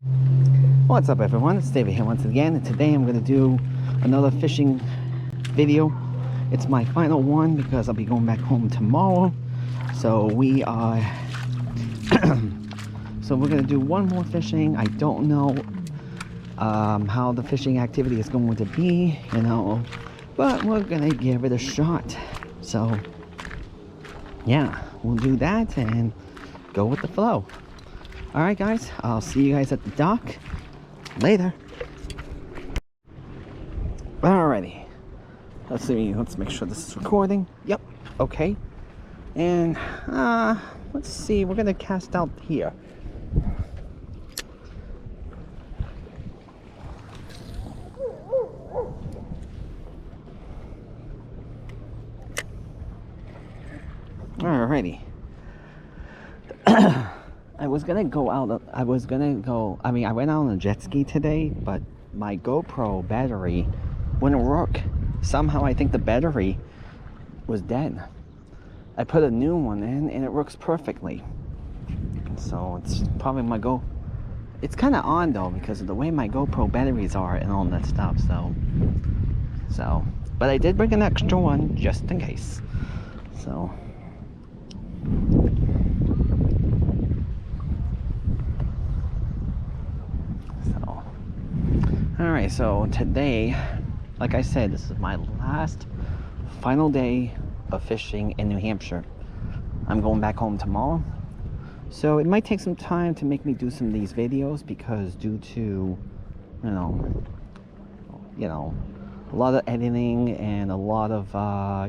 What's up everyone, it's David here once again, and today I'm going to do another fishing video. It's my final one because I'll be going back home tomorrow. So we are so we're going to do one more fishing. I don't know how the fishing activity is going to be, but we're going to give it a shot. So yeah, we'll do that and go with the flow. Alright guys, I'll see you guys at the dock later. Alrighty, let's see, let's make sure this is recording. Yep, okay. And let's see, we're gonna cast out here. Alrighty. I went out on a jet ski today, but my GoPro battery wouldn't work. Somehow I think the battery was dead. I put a new one in and it works perfectly. So it's probably it's kind of on though because of the way my GoPro batteries are and all that stuff. So but I did bring an extra one just in case. So alright, so today, like I said, this is my final day of fishing in New Hampshire. I'm going back home tomorrow. So it might take some time to make me do some of these videos because due to, you know, a lot of editing and a lot of, a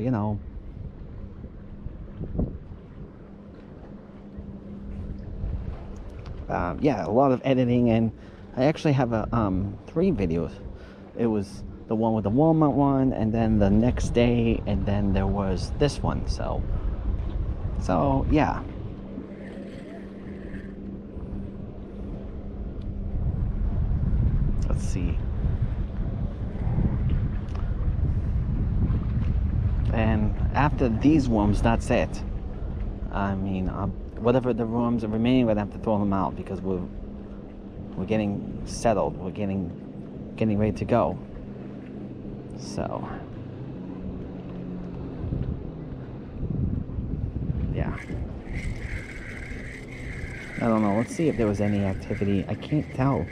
lot of editing, and I actually have 3 videos. It was the one with the Walmart one, and then the next day, and then there was this one. So yeah. Let's see. And after these worms, that's it. I mean, whatever the worms are remaining, we're gonna have to throw them out because we're getting settled. We're getting ready to go. So yeah, I don't know. Let's see if there was any activity. I can't tell.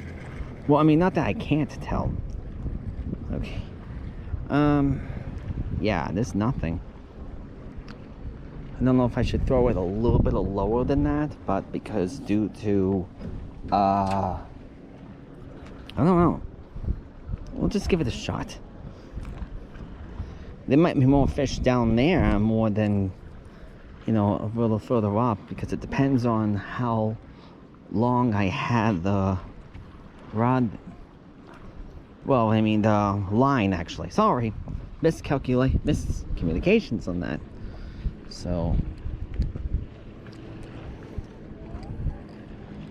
Well, I mean, not that I can't tell. Okay. Yeah, there's nothing. I don't know if I should throw it a little bit lower than that, but because due to I don't know. We'll just give it a shot. There might be more fish down there more than, a little further up, because it depends on how long I had the rod. Well, I mean the line actually. Sorry. Miscommunications on that. So,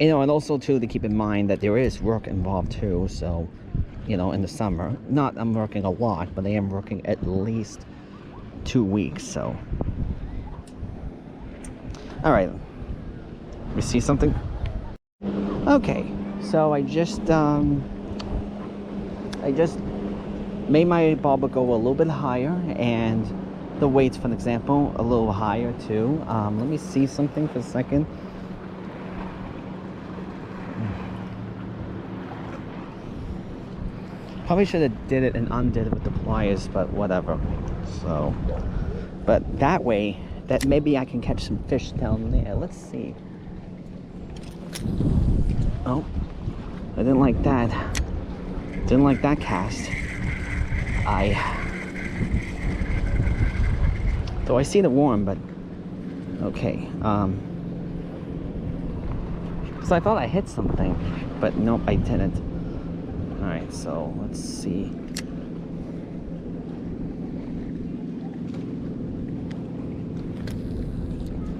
and also too to keep in mind that there is work involved too. So, in the summer, I'm working a lot, but I am working at least 2 weeks. So, all right, we see something. Okay, so I just made my bobber go a little bit higher, and the weights, for example, a little higher too. Let me see something for a second. Probably should have did it and undid it with the pliers, but whatever. So, but that way, that maybe I can catch some fish down there. Let's see. Oh, I didn't like that. Didn't like that cast. So I see the worm, but okay. So I thought I hit something, but nope, I didn't. All right, so let's see.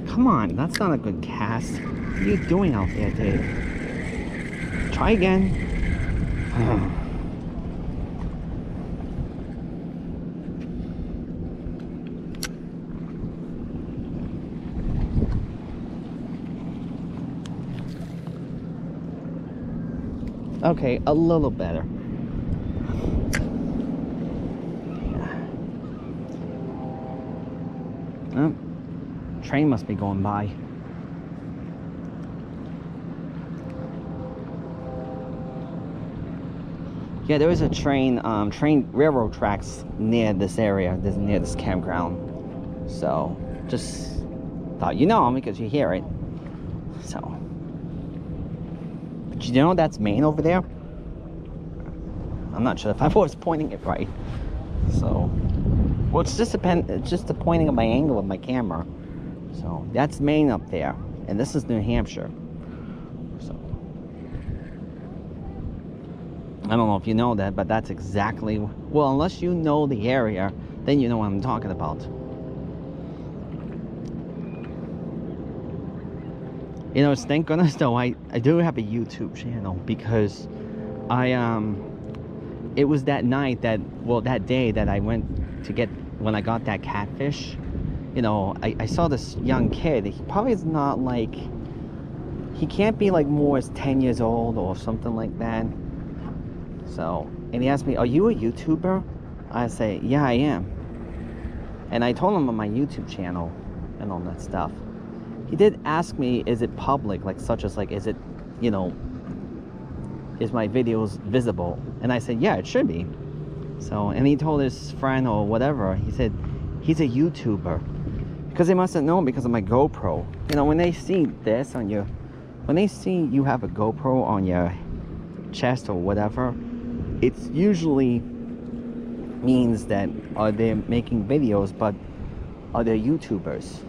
Come on, that's not a good cast. What are you doing out there, Dave? Try again. Okay, a little better. Oh, train must be going by. Yeah, there is a train railroad tracks near this area, near this campground. So, just thought you know because you hear it. So, but you know that's Maine over there? I'm not sure if I was pointing it right. So, well, it's just the pointing of my angle of my camera. So, that's Maine up there, and this is New Hampshire. So, I don't know if you know that, but that's exactly, well, unless you know the area, then you know what I'm talking about. You know, thank goodness though, I do have a YouTube channel because it was that night that day that I went to get, when I got that catfish, you know, I saw this young kid. He probably is not like, he can't be like more as 10 years old or something like that. So, and he asked me, are you a YouTuber? I say, yeah, I am. And I told him on my YouTube channel and all that stuff. He did ask me, is it public? Like, such as like, is it, you know, is my videos visible? And I said, yeah, it should be. So, and he told his friend or whatever, he said, he's a YouTuber. Because they must have known because of my GoPro. You know, when they see this on your, when they see you have a GoPro on your chest or whatever, it's usually means that are they making videos, but are they YouTubers?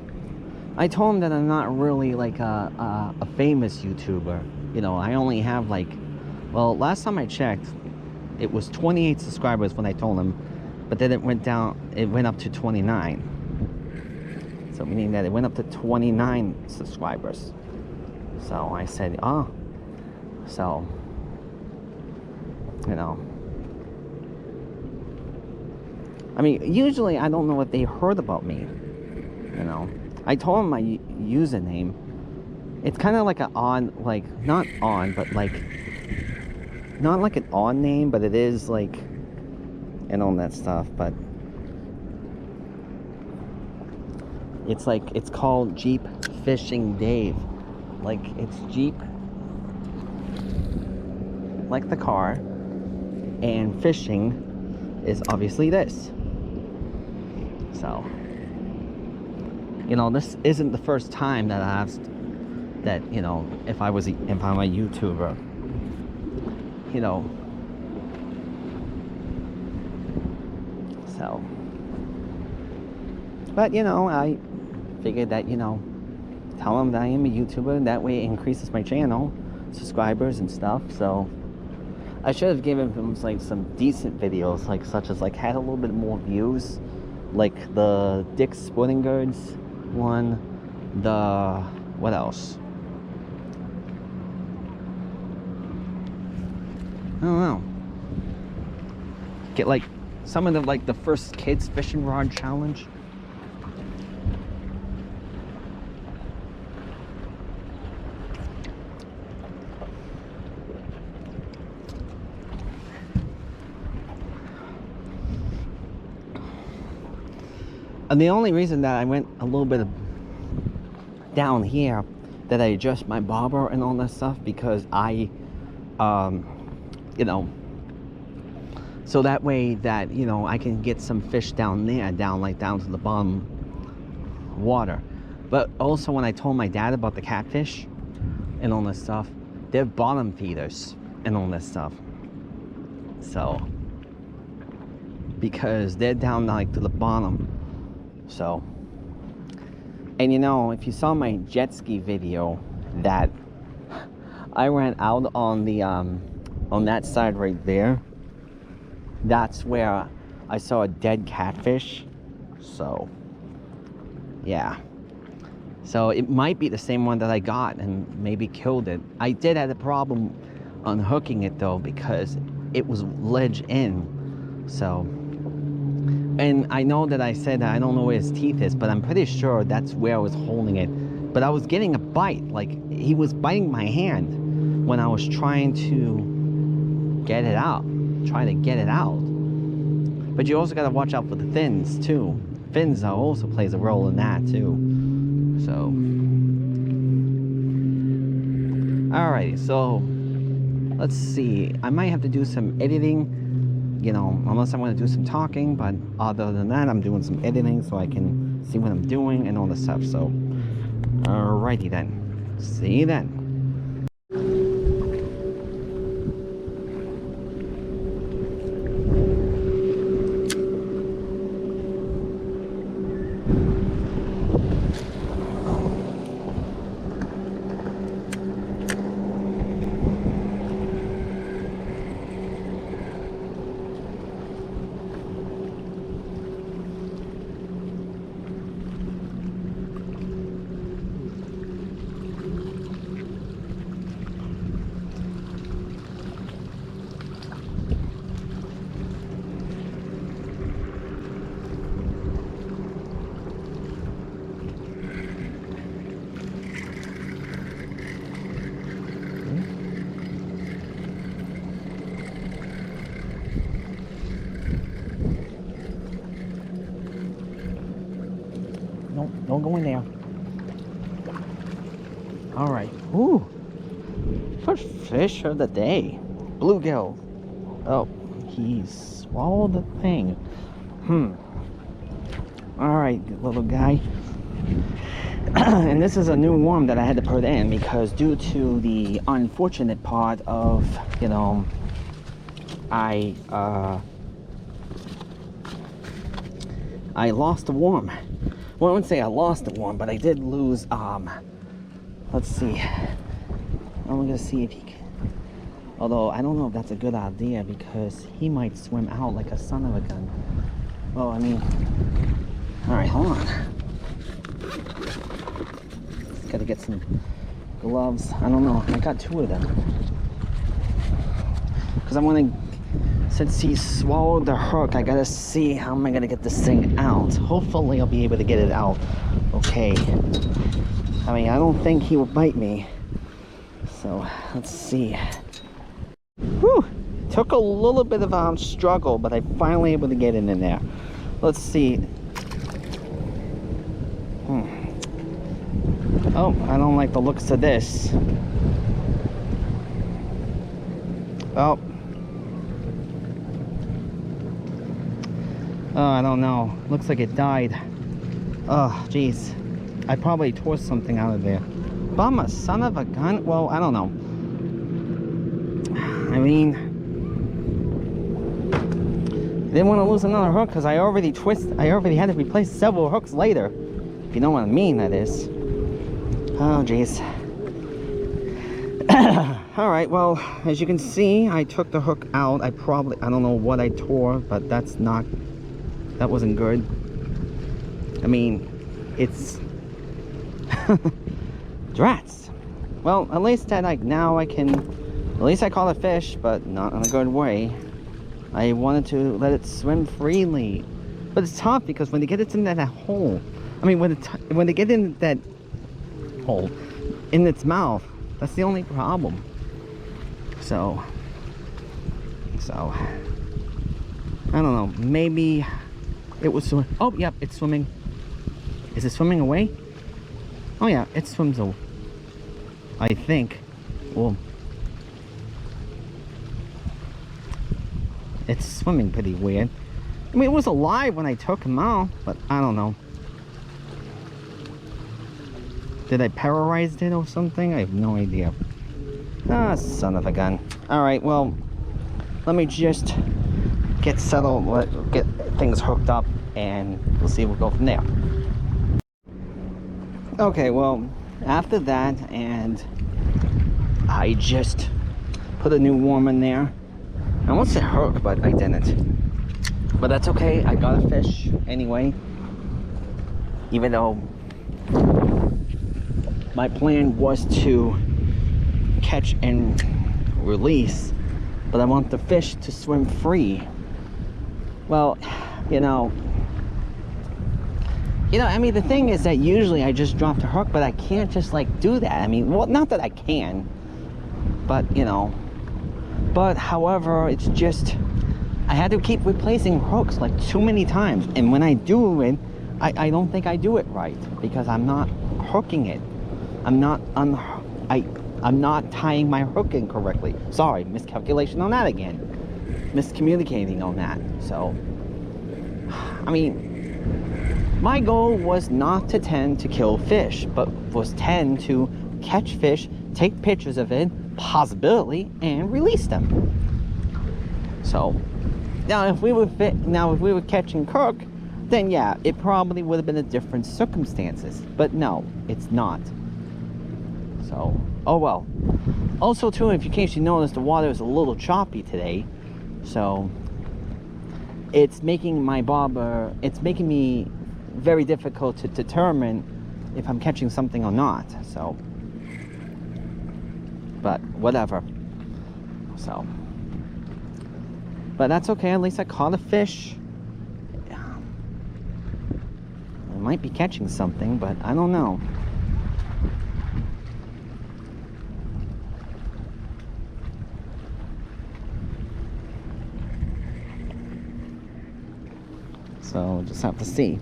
I told him that I'm not really like a famous YouTuber. You know, I only have like, well, last time I checked, it was 28 subscribers when I told him, but then it went down, it went up to 29. So meaning that it went up to 29 subscribers. So I said, oh, so, you know, I mean, usually I don't know if they heard about me, you know. I told them my username. It's kind of like an on, like, not on, but like, not like an on name, but it is like, and all that stuff, but it's like, it's called Jeep Fishing Dave. Like, it's Jeep, like the car, and fishing is obviously this. So, you know, this isn't the first time that I asked that, you know, if I'm a YouTuber, you know. So, but you know, I figured that, you know, tell them that I am a YouTuber, and that way it increases my channel subscribers and stuff. So I should have given them like some decent videos, like such as like had a little bit more views, like the Dick's Sporting Goods one, the, what else? I don't know. Get like some of the, like the first kids fishing rod challenge. And the only reason that I went a little bit down here, that I adjust my bobber and all that stuff, because I, you know, so that way that, you know, I can get some fish down there, down to the bottom water. But also when I told my dad about the catfish and all this stuff, they're bottom feeders and all this stuff. So, because they're down like to the bottom. So, and you know, if you saw my jet ski video, that I ran out on the on that side right there, that's where I saw a dead catfish. So yeah, so it might be the same one that I got and maybe killed it. I did have a problem unhooking it though, because it was ledge in. So, and I know that I said that I don't know where his teeth is, but I'm pretty sure that's where I was holding it. But I was getting a bite, like he was biting my hand when I was trying to get it out. Try to get it out. But you also got to watch out for the fins too. Fins also plays a role in that too. So, alrighty, so let's see. I might have to do some editing, you know, unless I want to do some talking, but other than that, I'm doing some editing so I can see what I'm doing and all this stuff. So, alrighty then. See you then. Don't go in there. All right. Ooh. First fish of the day. Bluegill. Oh, he swallowed the thing. All right, little guy. And this is a new worm that I had to put in because due to the unfortunate part of, you know, I lost the worm. Well, I wouldn't say I lost the worm, but I did lose, let's see. I'm gonna see if he can, although I don't know if that's a good idea because he might swim out like a son of a gun. Well, I mean, all right, hold on. Gotta get some gloves. I don't know, I got 2 of them. Because I'm gonna, since he swallowed the hook, I gotta see how am I gonna get this thing out. Hopefully I'll be able to get it out okay. I mean, I don't think he will bite me. So, let's see. Whew! Took a little bit of struggle, but I finally able to get it in there. Let's see. Oh, I don't like the looks of this. Oh. Oh, I don't know. Looks like it died. Oh, jeez. I probably tore something out of there. But I'm a son of a gun? Well, I don't know. I mean, I didn't want to lose another hook because I already had to replace several hooks later. If you know what I mean, that is. Oh, jeez. Alright, well, as you can see, I took the hook out. I don't know what I tore, but that wasn't good. I mean, it's drats. Well, at least that now I can, at least I caught a fish, but not in a good way. I wanted to let it swim freely, but it's tough because when they get it in that hole, I mean, when they get in that hole in its mouth, that's the only problem. So I don't know, maybe it was swimming. Oh, yep, it's swimming. Is it swimming away? Oh yeah, it swims away, I think. Well, it's swimming pretty weird. I mean, it was alive when I took him out, but I don't know. Did I paralyze it or something? I have no idea. Ah, son of a gun. Alright, well, let me just get settled, get things hooked up, and we'll see, we'll go from there. Okay, well, after that, and I just put a new worm in there. I almost said hook, but I didn't. But that's okay, I got a fish anyway. Even though my plan was to catch and release, but I want the fish to swim free. Well, you know, I mean, the thing is that usually I just drop the hook, but I can't just like do that. I mean, well, not that I can, but you know, But however, it's just I had to keep replacing hooks like too many times, and when I do it, I don't think I do it right because I'm not hooking it. I'm not tying my hook in correctly. Sorry, miscalculation on that again. Miscommunicating on that. So, I mean, my goal was not to tend to kill fish, but was tend to catch fish, take pictures of it, possibility, and release them. So, now if we were catching crook, then yeah, it probably would have been a different circumstances. But no, it's not. So, oh well. Also too, if in case you noticed, the water is a little choppy today. So, it's making my bobber, it's making me very difficult to determine if I'm catching something or not. So, but whatever. So, but that's okay. At least I caught a fish. I might be catching something, but I don't know. So just have to see.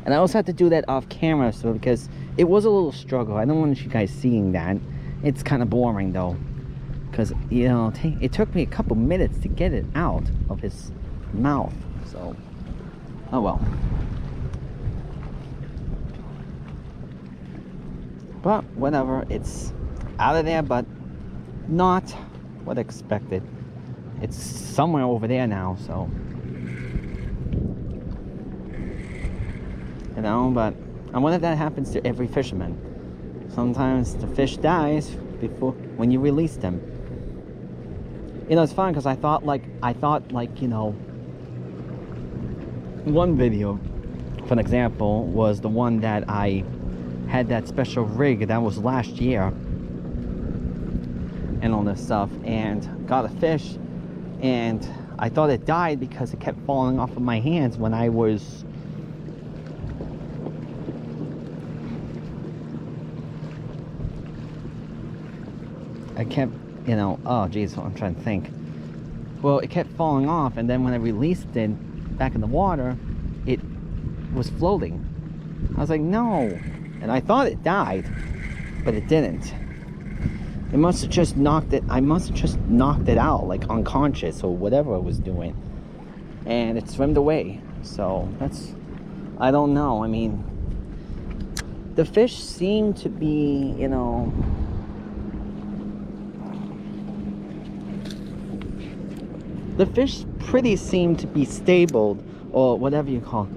And I also had to do that off camera, so because it was a little struggle. I don't want you guys seeing that. It's kind of boring though, because you know it took me a couple minutes to get it out of his mouth. So, oh well. But whatever, it's out of there, but not what I expected. It's somewhere over there now, so. You know, but I wonder if that happens to every fisherman. Sometimes the fish dies before when you release them. You know, it's fun because I thought like you know, one video, for an example, was the one that I had that special rig that was last year and all this stuff, and got a fish, and I thought it died because it kept falling off of my hands when I was you know, oh geez, I'm trying to think. Well, it kept falling off, and then when I released it back in the water, it was floating. I was like, no. And I thought it died, but it didn't. It must have just knocked it, I must have just knocked it out, like unconscious or whatever I was doing. And it swam away. So that's, I don't know. I mean, the fish seem to be, you know, the fish pretty seemed to be stable, or whatever you call it,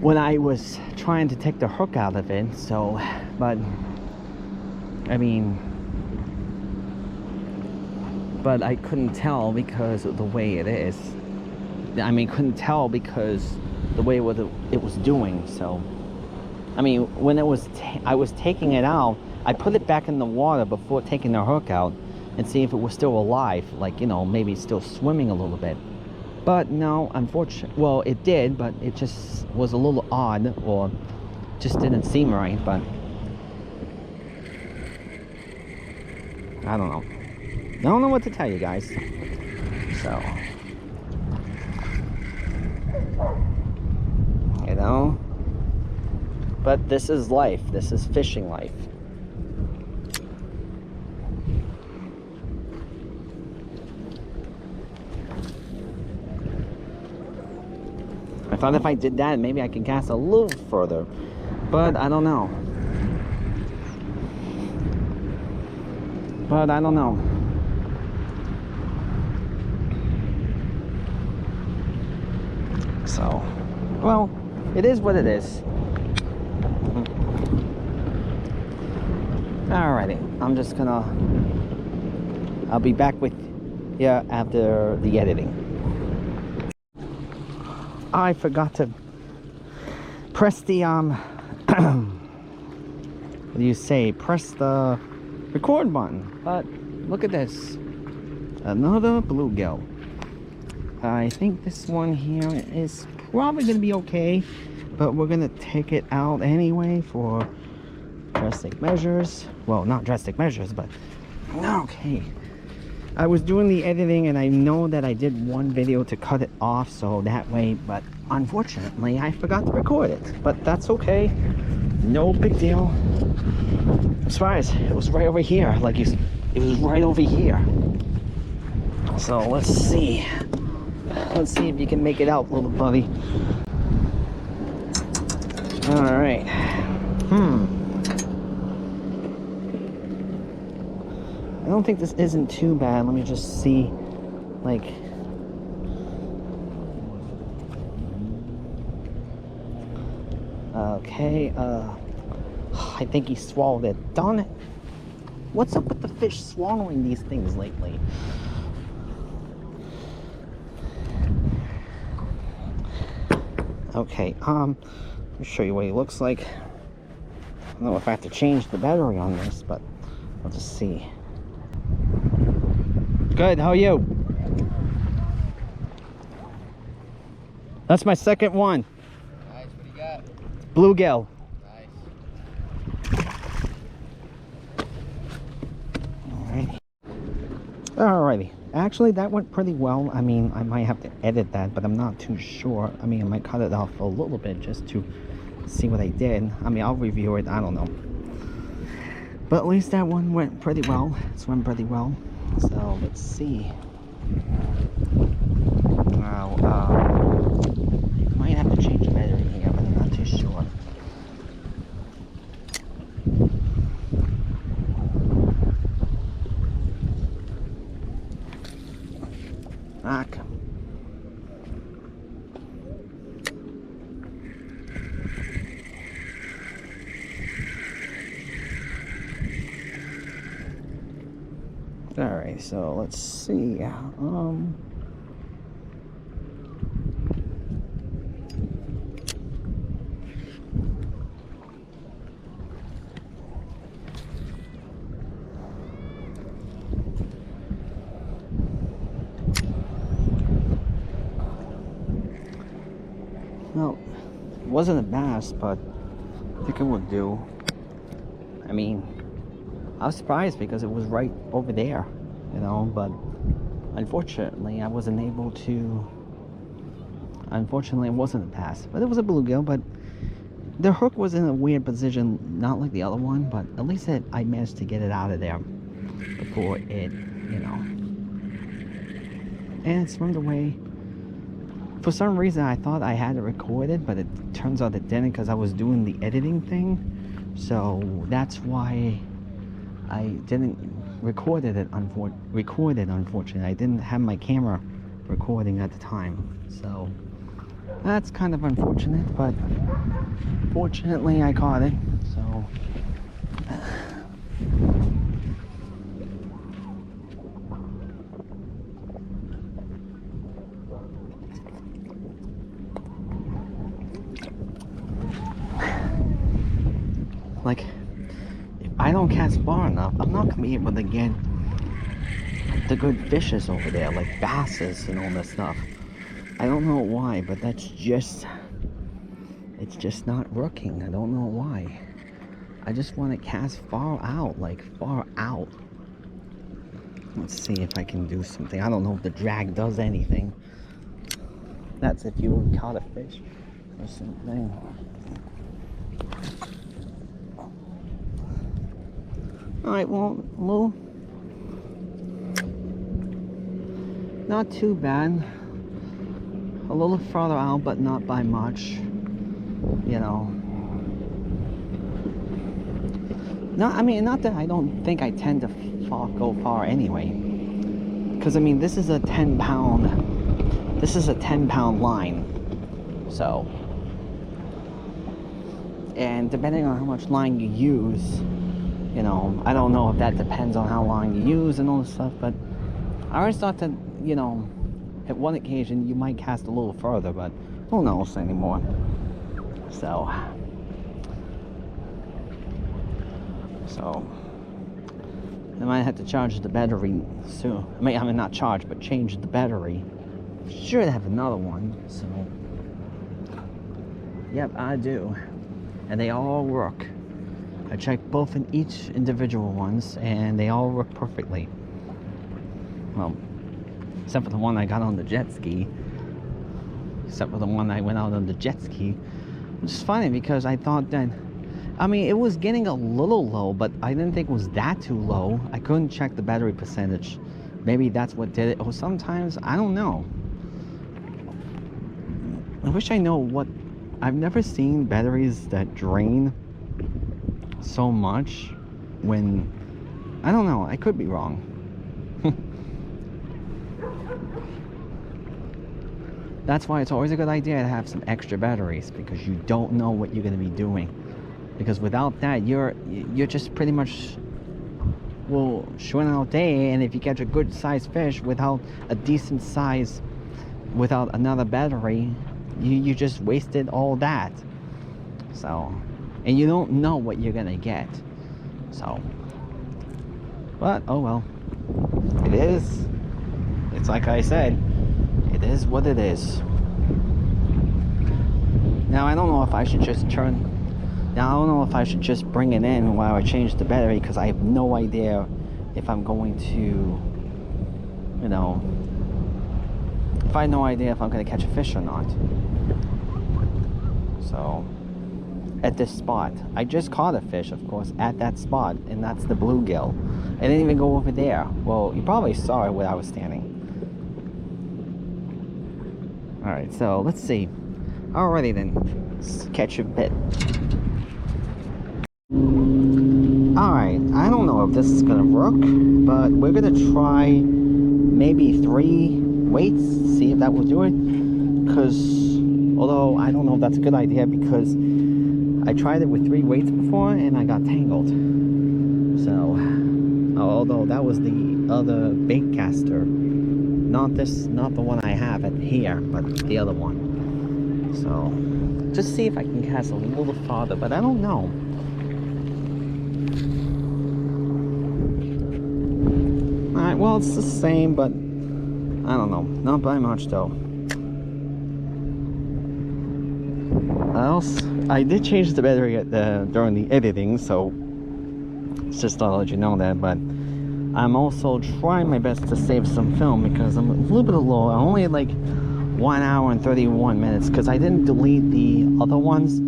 when I was trying to take the hook out of it. So, but I mean, but I couldn't tell because of the way it is. I mean, couldn't tell because the way it was doing. So, I mean, when it was I was taking it out, I put it back in the water before taking the hook out and see if it was still alive, like, you know, maybe still swimming a little bit. But no, unfortunately, well, it did, but it just was a little odd, or just didn't seem right. But I don't know. I don't know what to tell you guys. So, you know, but this is life. This is fishing life. I thought if I did that, maybe I could cast a little further, but I don't know. But I don't know. So, well, it is what it is. Alrighty, I'm just gonna, I'll be back with you after the editing. I forgot to press the what do you say, press the record button. But look at this, another bluegill. I think this one here is probably gonna be okay, but we're gonna take it out anyway for drastic measures. Well, not drastic measures, but okay. I was doing the editing and I know that I did one video to cut it off so that way, but unfortunately I forgot to record it. But that's okay. No big deal. I'm surprised. It was right over here. Like it was right over here. So let's see. Let's see if you can make it out, little buddy. Alright. I don't think this isn't too bad. Let me just see, like, okay, I think he swallowed it. Darn it. What's up with the fish swallowing these things lately? Okay, let me show you what he looks like. I don't know if I have to change the battery on this, but I'll just see. Good, how are you? That's my second one. Nice, what do you got? Bluegill. Nice. Alrighty. Actually, that went pretty well. I mean, I might have to edit that, but I'm not too sure. I mean, I might cut it off a little bit just to see what I did. I mean, I'll review it. I don't know. But at least that one went pretty well. It's went pretty well. So, let's see. Now, might have to change the battery here, but I'm not too sure. Back. Alright, so let's see. Well, it wasn't a bass, but I think it would do. I mean, I was surprised because it was right over there, you know, but unfortunately I wasn't able to. Unfortunately, it wasn't a bass, but it was a bluegill. But the hook was in a weird position, not like the other one, but at least I managed to get it out of there before it, you know, and it swam away. For some reason, I thought I had it recorded, but it turns out it didn't because I was doing the editing thing. So that's why I didn't record it. Unfortunately, I didn't have my camera recording at the time. So that's kind of unfortunate, but fortunately, I caught it. So. Like, if I don't cast far enough, I'm not gonna be able to get the good fishes over there, like basses and all that stuff. I don't know why, but it's just not working. I don't know why. I just want to cast far out, like far out. Let's see if I can do something. I don't know if the drag does anything. That's if you caught a fish or something. Alright, well, not too bad. A little farther out, but not by much. You know. No, I mean, not that I don't think I tend to go far anyway. Because, I mean, this is a 10-pound line. So. And depending on how much line you use, you know, I don't know if that depends on how long you use and all this stuff, but I always thought that, you know, at one occasion you might cast a little further, but who knows anymore. So I might have to charge the battery soon. I mean not charge, but change the battery. Should have another one, so yep, I do. And they all work. I checked both in each individual ones, and they all work perfectly. Well, except for the one I got on the jet ski. Except for the one I went out on the jet ski. Which is funny because I thought that, I mean, it was getting a little low, but I didn't think it was that too low. I couldn't check the battery percentage. Maybe that's what did it. Or sometimes, I don't know. I wish I know what... I've never seen batteries that drain so much when... I don't know. I could be wrong. That's why it's always a good idea to have some extra batteries, because you don't know what you're going to be doing. Because without that, you're just pretty much will swim all day, and if you catch a good sized fish without a decent size, without another battery, you just wasted all that. So, and you don't know what you're gonna get. So, but oh well, it is. It's like I said. It is what it is. Now I don't know if I should just turn... Now I don't know if I should just bring it in while I change the battery, because I have no idea if I'm going to, you know... If I have no idea if I'm going to catch a fish or not. So, at this spot. I just caught a fish, of course, at that spot, and that's the bluegill. I didn't even go over there. Well, you probably saw it where I was standing. Alright, so let's see. Alrighty then, let's catch a bit. Alright, I don't know if this is gonna work, but we're gonna try maybe 3 weights, see if that will do it. Because, although I don't know if that's a good idea, because I tried it with 3 weights before and I got tangled. So, although that was the other bait caster. Not the one I have at here, but the other one. So, just see if I can cast a little farther, but I don't know. Alright, well, it's the same, but I don't know. Not by much, though. Else, I did change the battery during the editing, so it's just thought I'd let you know that, but I'm also trying my best to save some film because I'm a little bit low. I only had like 1 hour and 31 minutes because I didn't delete the other ones.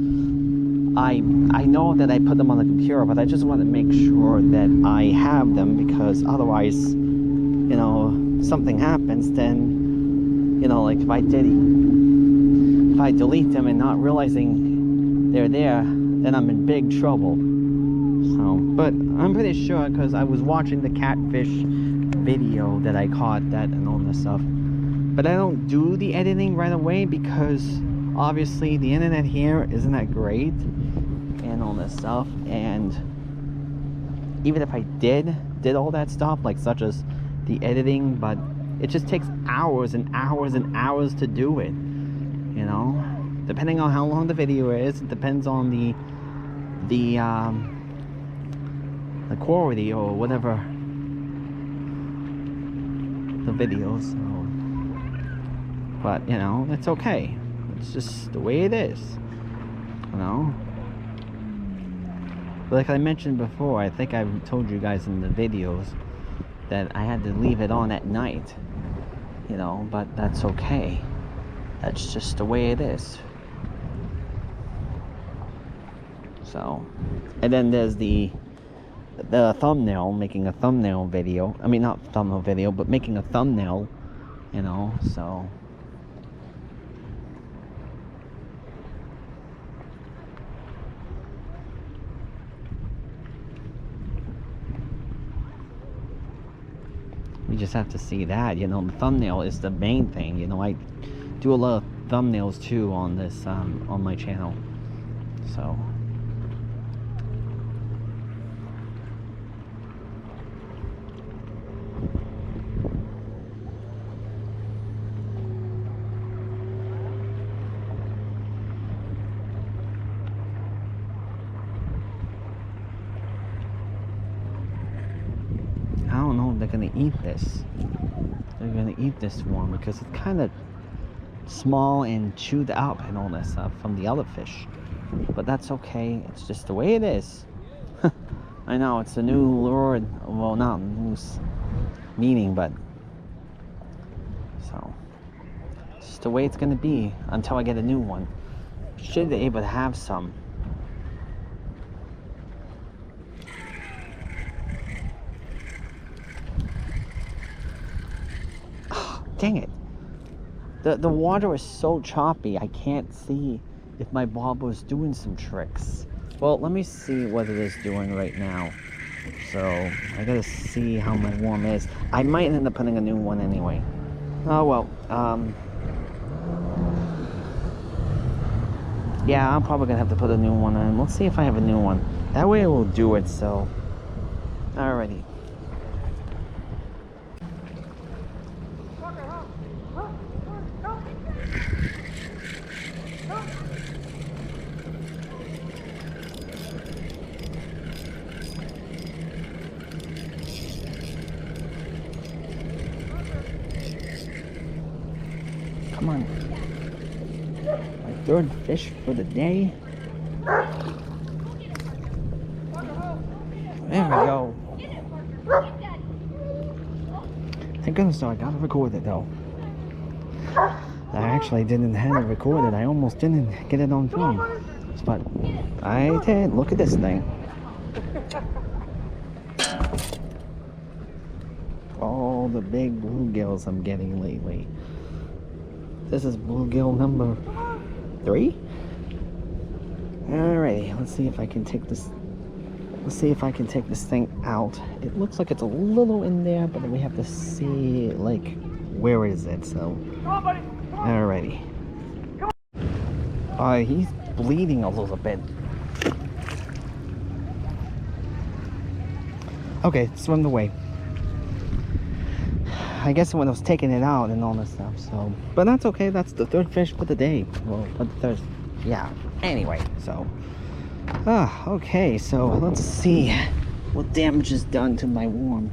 I know that I put them on the computer, but I just want to make sure that I have them, because otherwise, you know, something happens, then, you know, like if I delete them and not realizing they're there, then I'm in big trouble. So, but I'm pretty sure, because I was watching the catfish video that I caught that and all this stuff. But I don't do the editing right away because obviously the internet here isn't that great and all this stuff. And even if I did all that stuff, like such as the editing, but it just takes hours and hours and hours to do it, you know, depending on how long the video is. It depends on the quality or whatever the videos. So, but you know, it's okay. It's just the way it is, you know. But like I mentioned before, I think I've told you guys in the videos that I had to leave it on at night, you know, but that's okay. That's just the way it is. So, and then there's the thumbnail, making a thumbnail video. I mean, not thumbnail video, but making a thumbnail, you know, so. We just have to see that, you know, the thumbnail is the main thing, you know. I do a lot of thumbnails too on this, on my channel, so. I don't know if they're gonna eat this. They're gonna eat this one because it's kind of small and chewed up and all that stuff from the other fish. But that's okay. It's just the way it is. I know it's a new lure. Well, not loose meaning, but So it's just the way it's gonna be until I get a new one. Should be able to have some. Oh, dang it. The water is so choppy, I can't see if my bobber is doing some tricks. Well, let me see what it is doing right now. So, I gotta see how my worm is. I might end up putting a new one anyway. Oh well, yeah, I'm probably gonna have to put a new one in. Let's see if I have a new one. That way it will do it, so. Alrighty. Come on. My third fish for the day. There we go. Thank goodness though, I gotta record it though. I actually didn't have it recorded. I almost didn't get it on film. But I did. Look at this thing. All the big bluegills I'm getting lately. This is bluegill number 3. Alrighty, let's see if I can take this. Let's see if I can take this thing out. It looks like it's a little in there, but we have to see like where is it. So, alrighty. He's bleeding a little bit. Okay, swim away. I guess when I was taking it out and all this stuff, so. But that's okay, that's the third fish for the day. Well, the third, yeah. Anyway, so. Okay, so let's see what damage is done to my worm.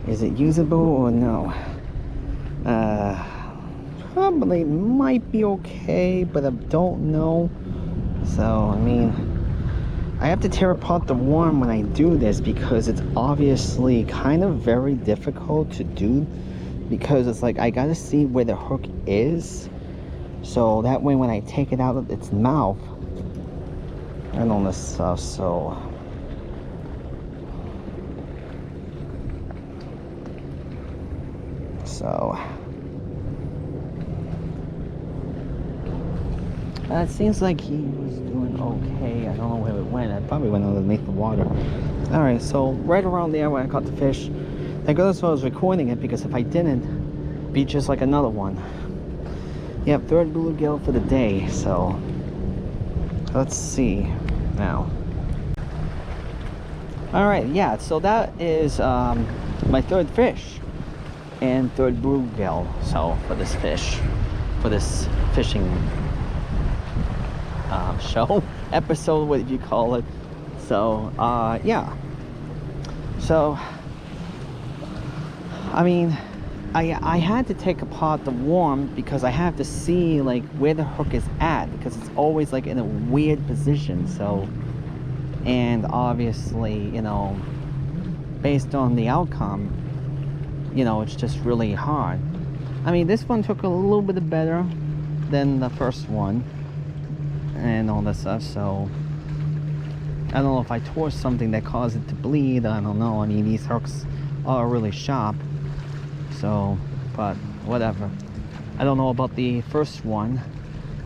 Is it usable or no? Probably might be okay, but I don't know. So, I mean, I have to tear apart the worm when I do this because it's obviously kind of very difficult to do, because it's like I gotta see where the hook is, so that way when I take it out of its mouth and all this stuff. So it seems like he was doing okay. I don't know where it went. I probably went underneath the water. Alright, so right around there where I caught the fish. Thank goodness I was recording it, because if I didn't, it'd be just like another one. Yep, third bluegill for the day. So let's see now. Alright, yeah, so that is my third fish and third bluegill. So for this fish, for this fishing show episode, what you call it. So yeah, so I mean, I had to take apart the worm because I have to see like where the hook is at, because it's always like in a weird position. So, and obviously, you know, based on the outcome, you know, it's just really hard. I mean, this one took a little bit better than the first one and all this stuff. So I don't know if I tore something that caused it to bleed. I don't know. I mean, these hooks are really sharp. So, but whatever. I don't know about the first one.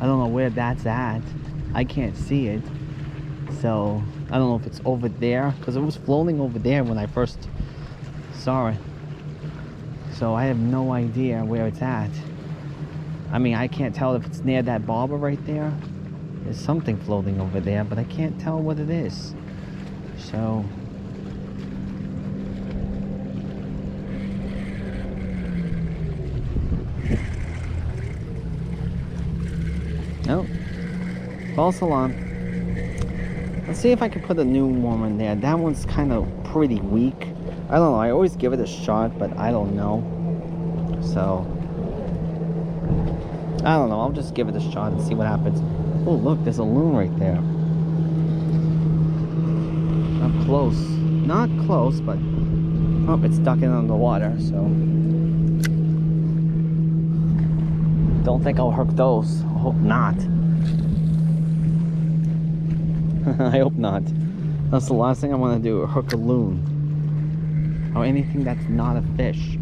I don't know where that's at. I can't see it. So I don't know if it's over there, because it was floating over there when I first saw it. So I have no idea where it's at. I mean, I can't tell if it's near that bobber right there. There's something floating over there, but I can't tell what it is. So oh, false alarm. Let's see if I can put a new one in there. That one's kind of pretty weak. I don't know. I always give it a shot, but I don't know. So I don't know. I'll just give it a shot and see what happens. Oh, look, there's a loon right there. Up close. Not close, but Oh, it's stuck in underwater, so don't think I'll hook those. I hope not. I hope not. That's the last thing I want to do, hook a loon or anything that's not a fish.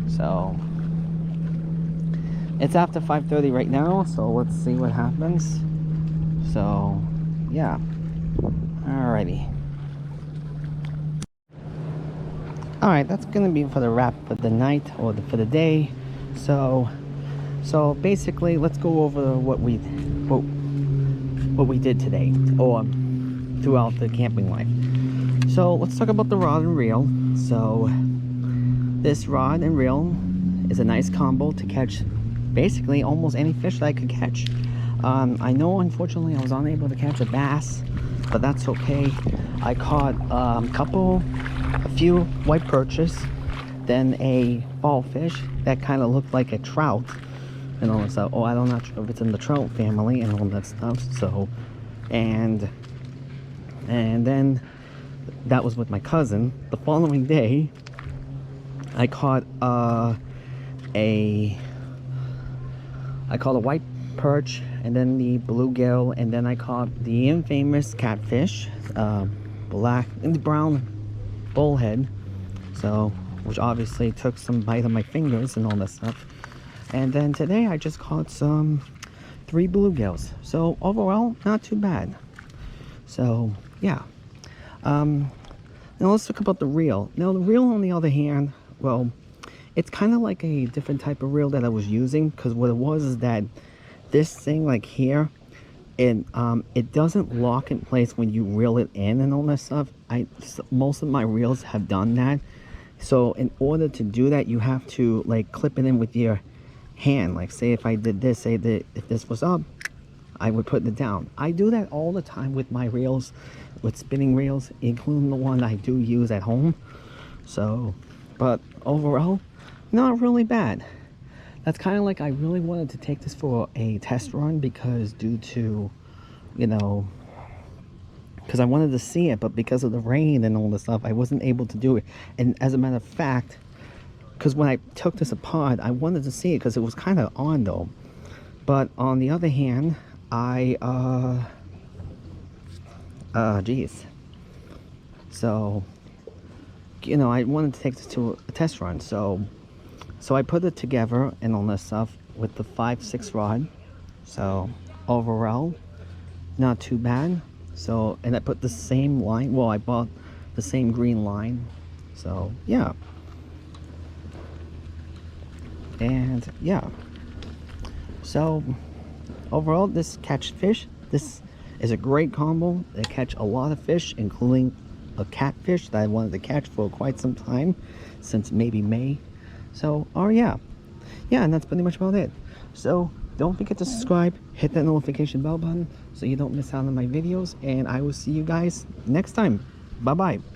So it's after 5:30 right now, so let's see what happens. So yeah, alrighty. Alright, that's gonna be for the wrap for the night or for the day. So basically, let's go over what we did today or throughout the camping life. So let's talk about the rod and reel. So this rod and reel is a nice combo to catch basically almost any fish that I could catch. I know unfortunately I was unable to catch a bass, but that's okay. I caught a few white perches, then a fall fish that kind of looked like a trout and all that stuff. Oh, I'm not sure if it's in the trout family and all that stuff. So and then that was with my cousin. The following day I caught a white perch, and then the bluegill, and then I caught the infamous catfish, black and brown bullhead, so which obviously took some bite of my fingers and all that stuff. And then today I just caught 3 bluegills, so overall not too bad. So yeah, now let's talk about the reel. Now the reel, on the other hand, well, it's kind of like a different type of reel that I was using, because what it was is that this thing like here, it doesn't lock in place when you reel it in and all that stuff. Most of my reels have done that. So in order to do that, you have to like clip it in with your hand. Like say if I did this, say that if this was up, I would put it down. I do that all the time with my reels, with spinning reels, including the one I do use at home. So, but overall, not really bad. That's kind of like, I really wanted to take this for a test run because due to, you know, because I wanted to see it, but because of the rain and all this stuff, I wasn't able to do it. And as a matter of fact, because when I took this apart, I wanted to see it because it was kind of on though. But on the other hand, geez. So, you know, I wanted to take this to a test run. So I put it together and all this stuff with the 5/6 rod. So overall, not too bad. So, and I put the same line. Well, I bought the same green line. So yeah. And yeah. So overall, this catch fish, this is a great combo. They catch a lot of fish, including a catfish that I wanted to catch for quite some time, since maybe May. So, oh yeah, and that's pretty much about it. So don't forget to subscribe, hit that notification bell button so you don't miss out on my videos, and I will see you guys next time. Bye bye.